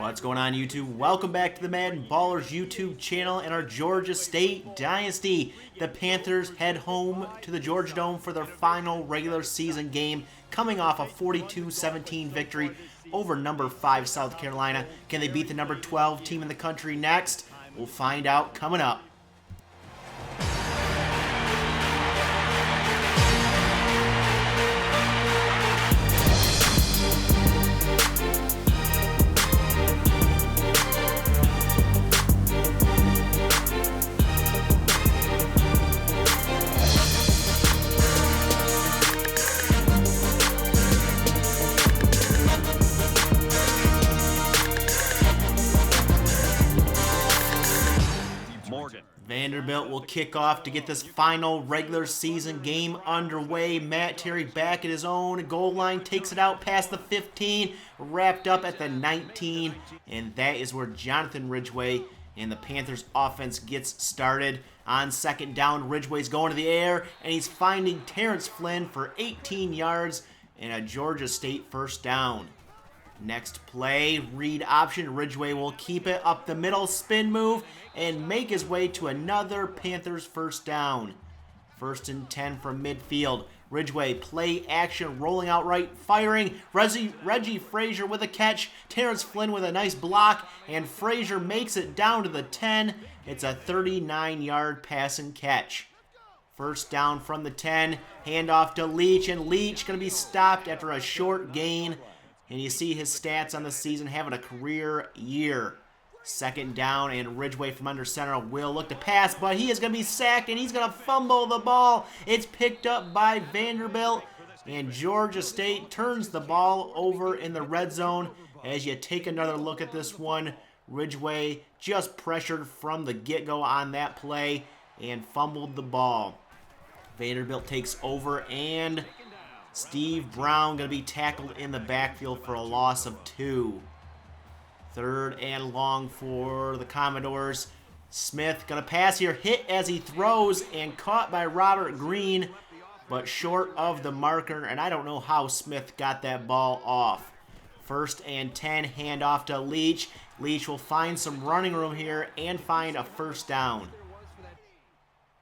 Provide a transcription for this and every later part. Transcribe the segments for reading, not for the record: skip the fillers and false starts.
What's going on, YouTube? Welcome back to the MaddenBallerz YouTube channel and our Georgia State Dynasty. The Panthers head home to the Georgia Dome for their final regular season game, coming off a 42-17 victory over number 5 South Carolina. Can they beat the number 12 team in the country next? We'll find out coming up. Vanderbilt will kick off to get this final regular season game underway. Matt Terry back at his own goal line, takes it out past the 15, wrapped up at the 19, and that is where Jonathan Ridgway and the Panthers offense gets started. On second down, Ridgway's going to the air, and he's finding Terrence Flynn for 18 yards and a Georgia State first down. Next play, read option. Ridgway will keep it up the middle, spin move, and make his way to another Panthers first down. 1st and 10 from midfield. Ridgway, play action, rolling out right, firing. Reggie Frazier with a catch. Terrence Flynn with a nice block, and Frazier makes it down to the 10. It's a 39-yard pass and catch. First down from the 10. Handoff to Leach, and Leach going to be stopped after a short gain. And you see his stats on the season, having a career year. Second down, and Ridgway from under center will look to pass, but he is going to be sacked, and he's going to fumble the ball. It's picked up by Vanderbilt, and Georgia State turns the ball over in the red zone. As you take another look at this one, Ridgway just pressured from the get-go on that play and fumbled the ball. Vanderbilt takes over, and Steve Brown going to be tackled in the backfield for a loss of 2. 3rd and long for the Commodores. Smith going to pass here, hit as he throws, and caught by Robert Green, but short of the marker, and I don't know how Smith got that ball off. 1st and 10, handoff to Leach. Leach will find some running room here and find a first down.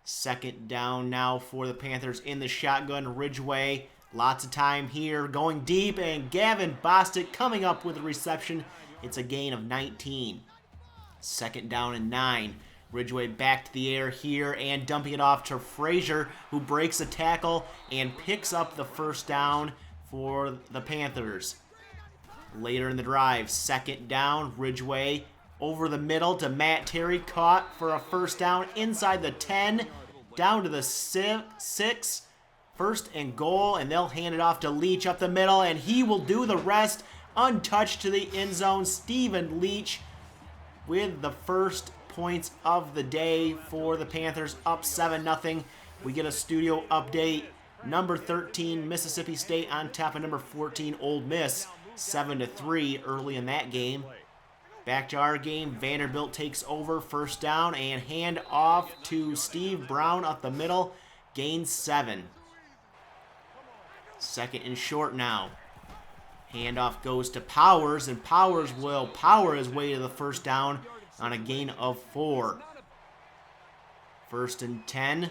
2nd down now for the Panthers in the shotgun. Ridgway, lots of time here, going deep, and Gavin Bostic coming up with a reception. It's a gain of 19. 2nd down and 9. Ridgway back to the air here and dumping it off to Frazier, who breaks a tackle and picks up the first down for the Panthers. Later in the drive, 2nd down, Ridgway over the middle to Matt Terry, caught for a first down inside the 10, down to the 6. 1st and goal, and they'll hand it off to Leach up the middle, and he will do the rest. Untouched to the end zone. Stephen Leach with the first points of the day for the Panthers, up 7-0. We get a studio update. Number 13, Mississippi State on top of number 14, Ole Miss, 7-3 early in that game. Back to our game, Vanderbilt takes over, first down, and hand off to Steve Brown up the middle, gains 7. 2nd and short now. Handoff goes to Powers, and Powers will power his way to the first down on a gain of 4. 1st and 10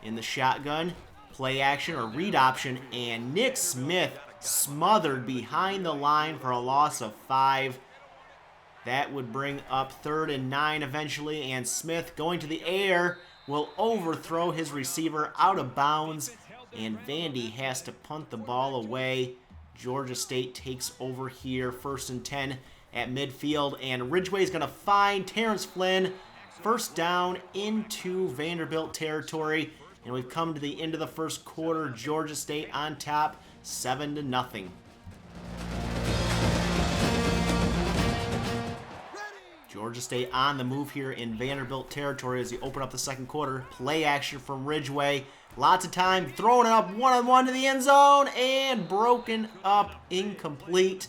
in the shotgun. Play action or read option, and Nick Smith smothered behind the line for a loss of 5. That would bring up 3rd and 9 eventually, and Smith going to the air will overthrow his receiver out of bounds, and Vandy has to punt the ball away. Georgia State takes over here, 1st and 10 at midfield, and Ridgway's going to find Terrence Flynn. First down into Vanderbilt territory, and we've come to the end of the first quarter. Georgia State on top, 7-0. Georgia State on the move here in Vanderbilt territory as they open up the second quarter. Play action from Ridgway. Lots of time, throwing it up one-on-one to the end zone, and broken up, incomplete.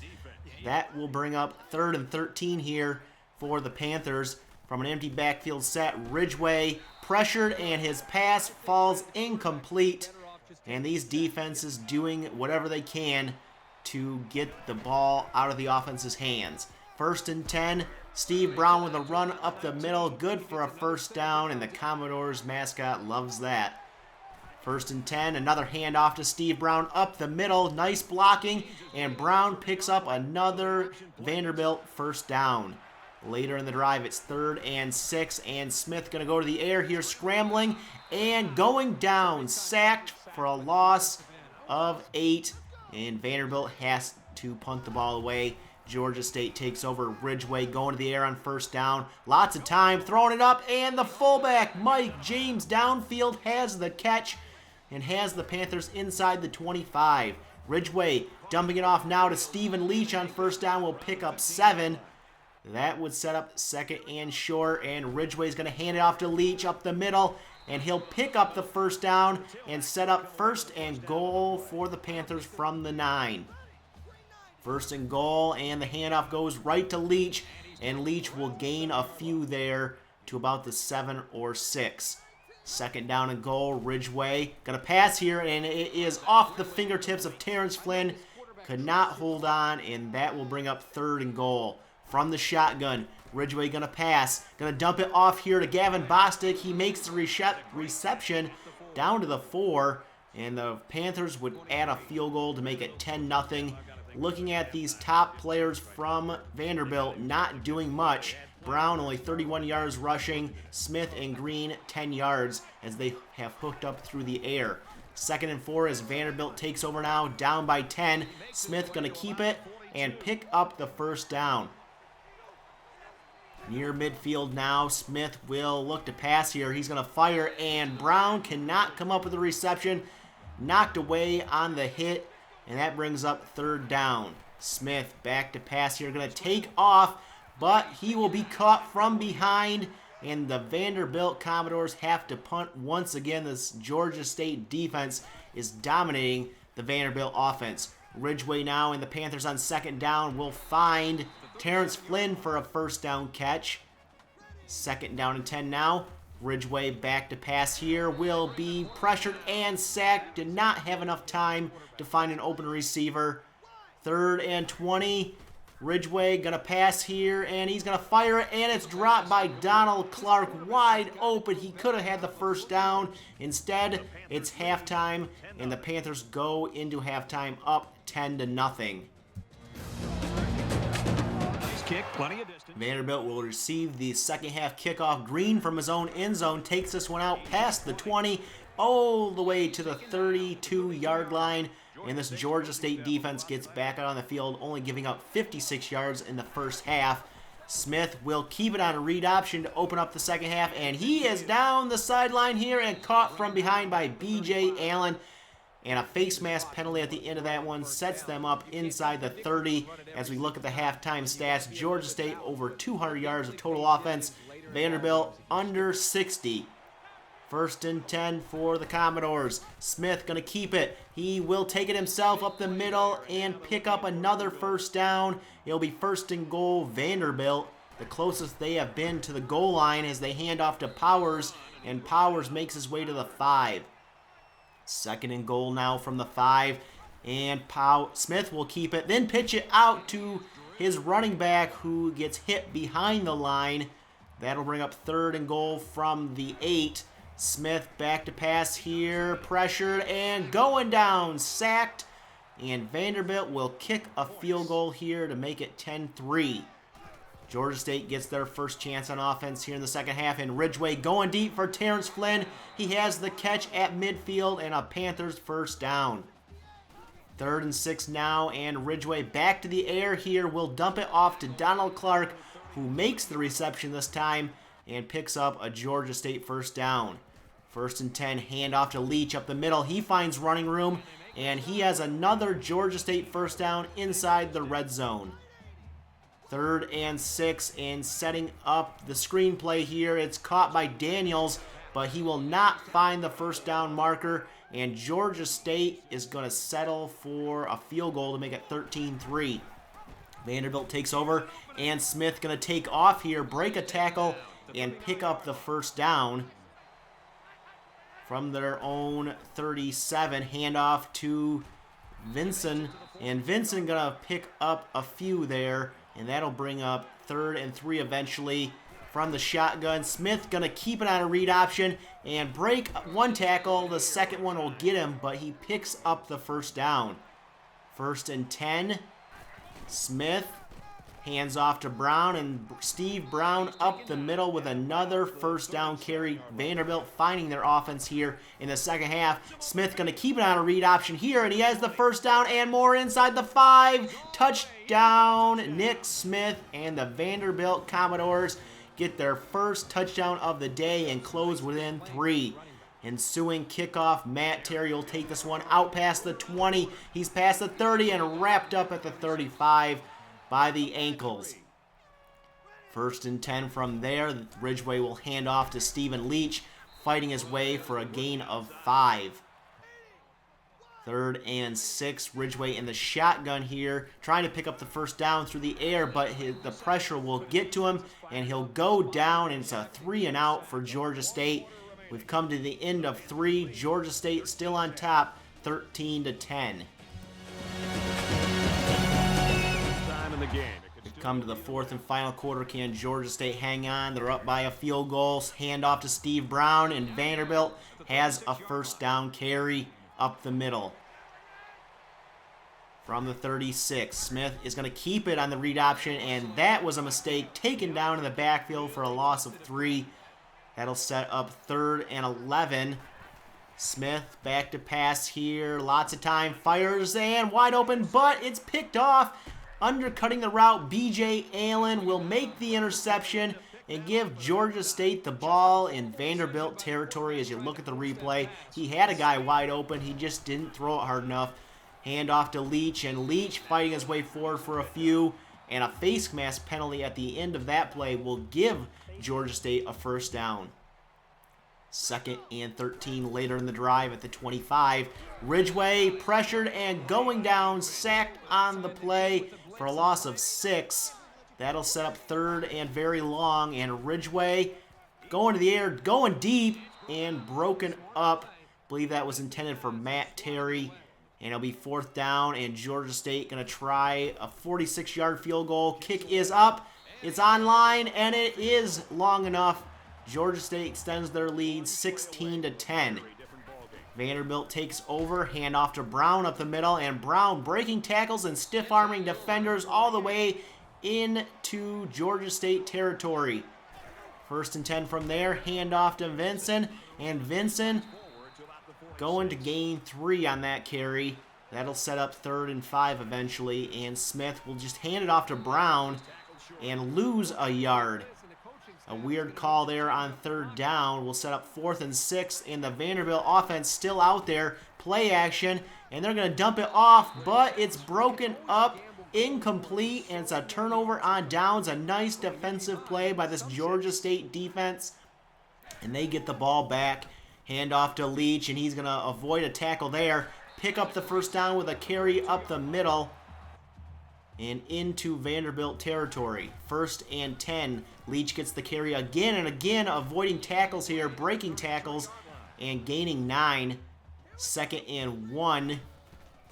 That will bring up 3rd and 13 here for the Panthers. From an empty backfield set, Ridgway pressured, and his pass falls incomplete. And these defenses doing whatever they can to get the ball out of the offense's hands. First and 10. Steve Brown with a run up the middle. Good for a first down, and the Commodores mascot loves that. First and 10. Another handoff to Steve Brown up the middle. Nice blocking, and Brown picks up another Vanderbilt first down. Later in the drive, it's 3rd and 6, and Smith going to go to the air here, scrambling and going down. Sacked for a loss of 8, and Vanderbilt has to punt the ball away. Georgia State takes over. Ridgeway going to the air on first down. Lots of time, throwing it up, and the fullback, Mike James, downfield has the catch and has the Panthers inside the 25. Ridgeway dumping it off now to Stephen Leach on first down, will pick up 7. That would set up 2nd and short, and Ridgeway's going to hand it off to Leach up the middle, and he'll pick up the first down and set up 1st and goal for the Panthers from the 9. 1st and goal, and the handoff goes right to Leach, and Leach will gain a few there to about the 7 or 6. 2nd down and goal. Ridgeway going to pass here, and it is off the fingertips of Terrence Flynn. Could not hold on, and that will bring up 3rd and goal. From the shotgun, Ridgeway going to pass. Going to dump it off here to Gavin Bostic. He makes the reception down to the 4, and the Panthers would add a field goal to make it 10-0. Looking at these top players from Vanderbilt, not doing much. Brown only 31 yards rushing. Smith and Green 10 yards as they have hooked up through the air. 2nd and 4 as Vanderbilt takes over now, down by 10. Smith going to keep it and pick up the first down. Near midfield now, Smith will look to pass here. He's going to fire, and Brown cannot come up with a reception. Knocked away on the hit, and that brings up 3rd down. Smith back to pass here, going to take off, but he will be caught from behind, and the Vanderbilt Commodores have to punt once again. This Georgia State defense is dominating the Vanderbilt offense. Ridgeway now, and the Panthers on 2nd down will find Terrence Flynn for a first down catch. 2nd down and 10 now. Ridgeway back to pass here, will be pressured and sacked. Did not have enough time to find an open receiver. 3rd and 20. Ridgeway going to pass here, and he's going to fire it, and it's dropped by Donald Clark wide open. He could have had the first down. Instead, it's halftime, and the Panthers go into halftime up 10-0. Kick, plenty of distance. Vanderbilt will receive the second half kickoff. Green from his own end zone takes this one out past the 20, all the way to the 32-yard line. And this Georgia State defense gets back out on the field, only giving up 56 yards in the first half. Smith will keep it on a read option to open up the second half, and he is down the sideline here and caught from behind by B.J. Allen. And a face mask penalty at the end of that one sets them up inside the 30. As we look at the halftime stats, Georgia State over 200 yards of total offense. Vanderbilt under 60. 1st and 10 for the Commodores. Smith going to keep it. He will take it himself up the middle and pick up another first down. It'll be 1st and goal Vanderbilt. The closest they have been to the goal line as they hand off to Powers, and Powers makes his way to the 5. 2nd and goal now from the 5, and Smith will keep it, then pitch it out to his running back who gets hit behind the line. That'll bring up 3rd and goal from the 8. Smith back to pass here, pressured and going down, sacked, and Vanderbilt will kick a field goal here to make it 10-3. Georgia State gets their first chance on offense here in the second half, and Ridgeway going deep for Terrence Flynn. He has the catch at midfield and a Panthers first down. 3rd and 6 now, and Ridgeway back to the air here. Will dump it off to Donald Clark, who makes the reception this time and picks up a Georgia State first down. 1st and 10, handoff to Leach up the middle. He finds running room, and he has another Georgia State first down inside the red zone. 3rd and 6, and setting up the screenplay here. It's caught by Daniels, but he will not find the first down marker, and Georgia State is going to settle for a field goal to make it 13-3. Vanderbilt takes over, and Smith going to take off here, break a tackle, and pick up the first down from their own 37. Handoff to Vincent, and Vincent going to pick up a few there And that'll bring up 3rd and 3 eventually from the shotgun. Smith going to keep it on a read option and break one tackle. The second one will get him, but he picks up the first down. 1st and 10. Smith hands off to Brown, and Steve Brown up the middle with another first down carry. Vanderbilt finding their offense here in the second half. Smith going to keep it on a read option here, and he has the first down and more inside the 5. Touchdown, Nick Smith, and the Vanderbilt Commodores get their first touchdown of the day and close within 3. Ensuing kickoff, Matt Terry will take this one out past the 20. He's past the 30 and wrapped up at the 35 by the ankles. 1st and 10 from there. Ridgeway will hand off to Stephen Leach, fighting his way for a gain of 5. 3rd and 6. Ridgeway in the shotgun here, trying to pick up the first down through the air, but the pressure will get to him, and he'll go down, and it's a 3 and out for Georgia State. We've come to the end of 3. Georgia State still on top, 13-10. Come to the 4th and final quarter. Can Georgia State hang on? They're up by a field goal. Hand off to Steve Brown, and Vanderbilt has a first down carry up the middle. From the 36, Smith is going to keep it on the read option, and that was a mistake. Taken down in the backfield for a loss of 3. That'll set up 3rd and 11. Smith back to pass here. Lots of time. Fires and wide open, but it's picked off. Undercutting the route, B.J. Allen will make the interception and give Georgia State the ball in Vanderbilt territory. As you look at the replay, he had a guy wide open. He just didn't throw it hard enough. Hand off to Leach, and Leach fighting his way forward for a few. And a face mask penalty at the end of that play will give Georgia State a first down. 2nd and 13 later in the drive at the 25. Ridgeway pressured and going down, sacked on the play for a loss of 6. That'll set up 3rd and very long, and Ridgeway going to the air, going deep, and broken up. I believe that was intended for Matt Terry, and it'll be 4th down, and Georgia State going to try a 46-yard field goal. Kick is up, it's online, and it is long enough. Georgia State extends their lead 16-10. Vanderbilt takes over, handoff to Brown up the middle, and Brown breaking tackles and stiff-arming defenders all the way into Georgia State territory. 1st and 10 from there, handoff to Vinson, and Vinson going to gain 3 on that carry. That'll set up 3rd and 5 eventually, and Smith will just hand it off to Brown and lose a yard. A weird call there on 3rd down will set up 4th and 6, and the Vanderbilt offense still out there. Play action, and they're going to dump it off, but it's broken up, incomplete, and it's a turnover on downs. A nice defensive play by this Georgia State defense, and they get the ball back. Hand off to Leach, and he's going to avoid a tackle there. Pick up the first down with a carry up the middle and into Vanderbilt territory. 1st and 10. Leach gets the carry again and again, avoiding tackles here, breaking tackles, and gaining 9. 2nd and 1.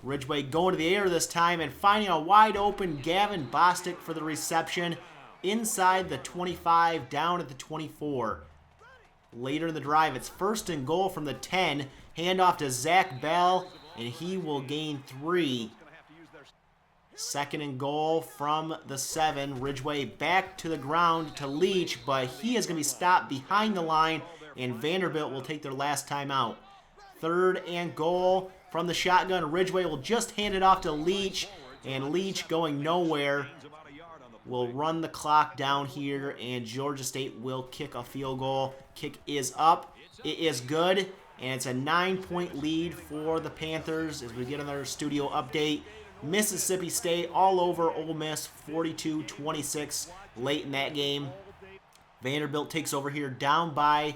Ridgeway going to the air this time and finding a wide open Gavin Bostic for the reception inside the 25, down at the 24. Later in the drive, it's 1st and goal from the 10. Handoff to Zach Bell, and he will gain 3. 2nd and goal from the 7. Ridgeway back to the ground to Leach, but he is going to be stopped behind the line, and Vanderbilt will take their last time out. 3rd and goal from the shotgun. Ridgeway will just hand it off to Leach, and Leach going nowhere will run the clock down here, and Georgia State will kick a field goal. Kick is up. It is good, and it's a 9-point lead for the Panthers as we get another studio update. Mississippi State all over Ole Miss, 42-26 late in that game. Vanderbilt takes over here down by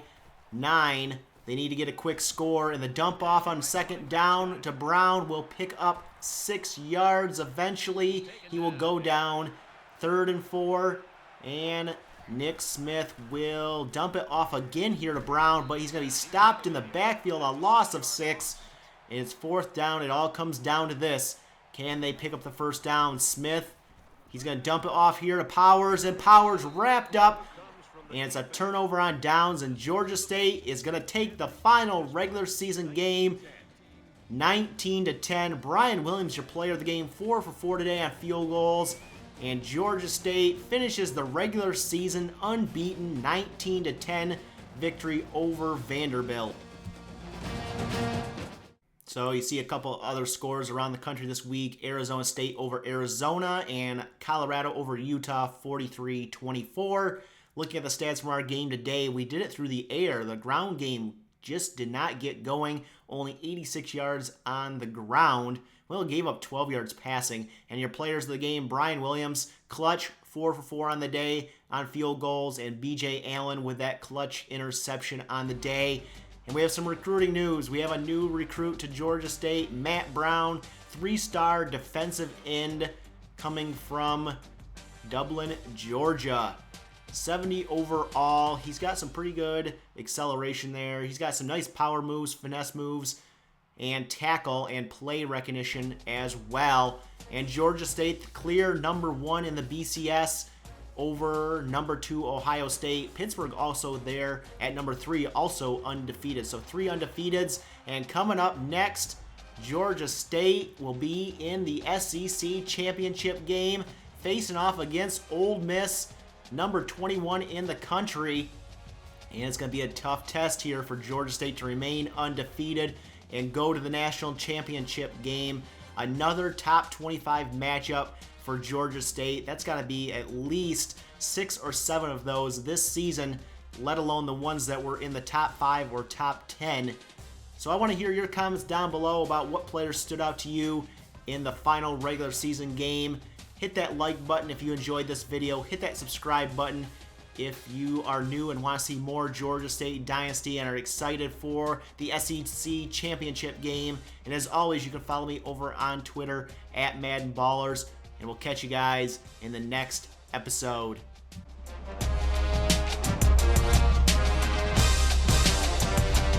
9. They need to get a quick score, and the dump off on 2nd down to Brown will pick up 6 yards. Eventually, he will go down. 3rd and 4, and Nick Smith will dump it off again here to Brown, but he's going to be stopped in the backfield, a loss of 6. And it's 4th down. It all comes down to this. Can they pick up the first down? Smith He's going to dump it off here to Powers, and Powers wrapped up. And it's a turnover on downs, and Georgia State is going to take the final regular season game 19-10. Brian Williams, your player of the game, 4 for 4 today on field goals. And Georgia State finishes the regular season unbeaten 19-10 victory over Vanderbilt. So you see a couple other scores around the country this week. Arizona State over Arizona and Colorado over Utah 43-24. Looking at the stats from our game today, we did it through the air. The ground game just did not get going. Only 86 yards on the ground. Well, gave up 12 yards passing. And your players of the game, Brian Williams, clutch, 4 for 4 on the day on field goals. And B.J. Allen with that clutch interception on the day. And we have some recruiting news. We have a new recruit to Georgia State, Matt Brown, 3-star defensive end coming from Dublin, Georgia. 70 overall. He's got some pretty good acceleration there. He's got some nice power moves, finesse moves, and tackle and play recognition as well. And Georgia State, clear #1 in the BCS over #2 Ohio State. Pittsburgh also there at #3, also undefeated. So 3 undefeateds. And coming up next, Georgia State will be in the SEC championship game, facing off against Ole Miss, number 21 in the country. And it's going to be a tough test here for Georgia State to remain undefeated and go to the national championship game. Another top 25 matchup for Georgia State. That's got to be at least 6 or 7 of those this season, let alone the ones that were in the top 5 or top 10. So I want to hear your comments down below about what players stood out to you in the final regular season game. Hit that like button if you enjoyed this video. Hit that subscribe button if you are new and want to see more Georgia State Dynasty and are excited for the SEC championship game. And as always, you can follow me over on Twitter at MaddenBallerz. And we'll catch you guys in the next episode.